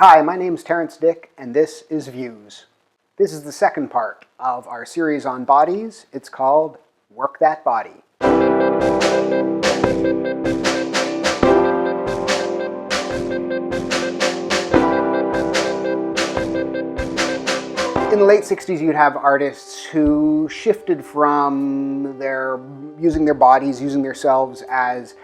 Hi, my name's Terrence Dick, and this is Views. This is the second part of our series on bodies. It's called Work That Body. In the late 60s, you'd have artists who shifted from using their bodies, using themselves as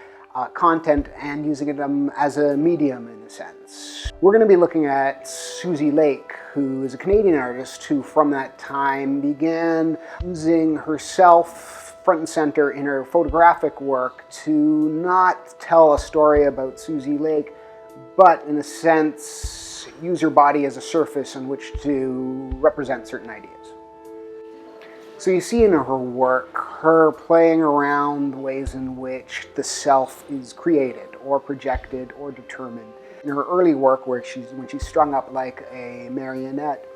content and using them as a medium in a sense. We're going to be looking at Suzy Lake, who is a Canadian artist who from that time began using herself front and center in her photographic work to not tell a story about Suzy Lake, but in a sense use her body as a surface on which to represent certain ideas. So you see in her work, her playing around the ways in which the self is created or projected or determined. In her early work, when she's strung up like a marionette,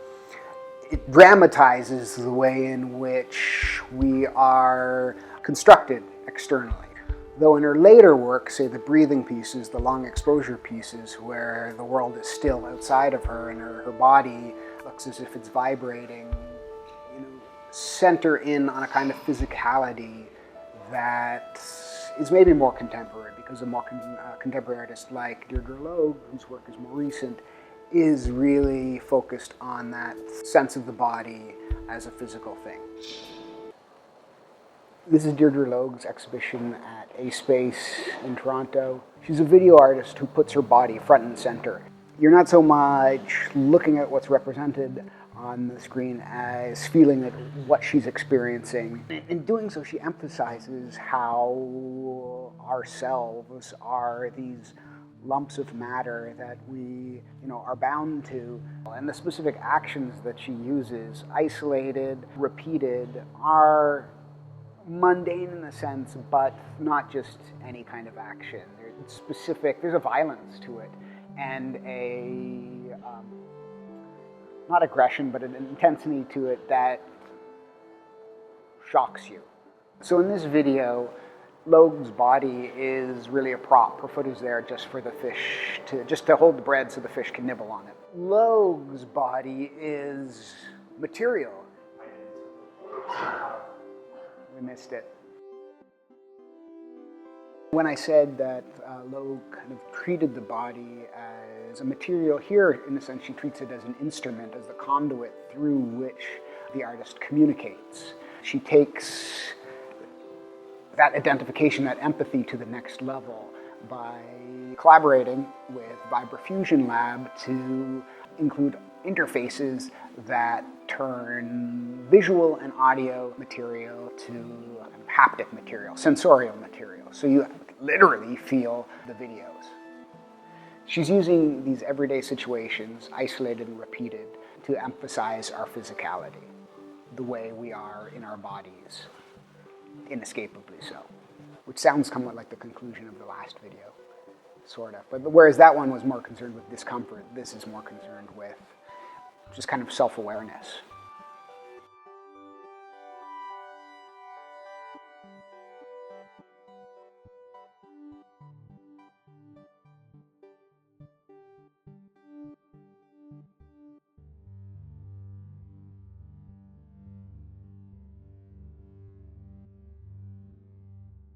it dramatizes the way in which we are constructed externally. Though in her later work, say the breathing pieces, the long exposure pieces, where the world is still outside of her and her body looks as if it's vibrating, center in on a kind of physicality that is maybe more contemporary, because a more contemporary artist like Deirdre Logue, whose work is more recent, is really focused on that sense of the body as a physical thing. This is Deirdre Logue's exhibition at A Space in Toronto. She's a video artist who puts her body front and center. You're not so much looking at what's represented on the screen as feeling what she's experiencing. In doing so, she emphasizes how ourselves are these lumps of matter that we are bound to. And the specific actions that she uses, isolated, repeated, are mundane in a sense, but not just any kind of action. There's a violence to it, and not aggression, but an intensity to it that shocks you. So in this video, Logue's body is really a prop. Her foot is there just for the fish, just to hold the bread so the fish can nibble on it. Logue's body is material. We missed it. When I said that Logue kind of treated the body as a material, here in a sense she treats it as an instrument, as the conduit through which the artist communicates. She takes that identification, that empathy to the next level by collaborating with Vibrafusion Lab to include interfaces that turn visual and audio material to kind of haptic material, sensorial material. So you literally feel the videos. She's using these everyday situations, isolated and repeated, to emphasize our physicality, the way we are in our bodies, inescapably so. Which sounds somewhat like the conclusion of the last video, sort of. But whereas that one was more concerned with discomfort, this is more concerned with just kind of self-awareness.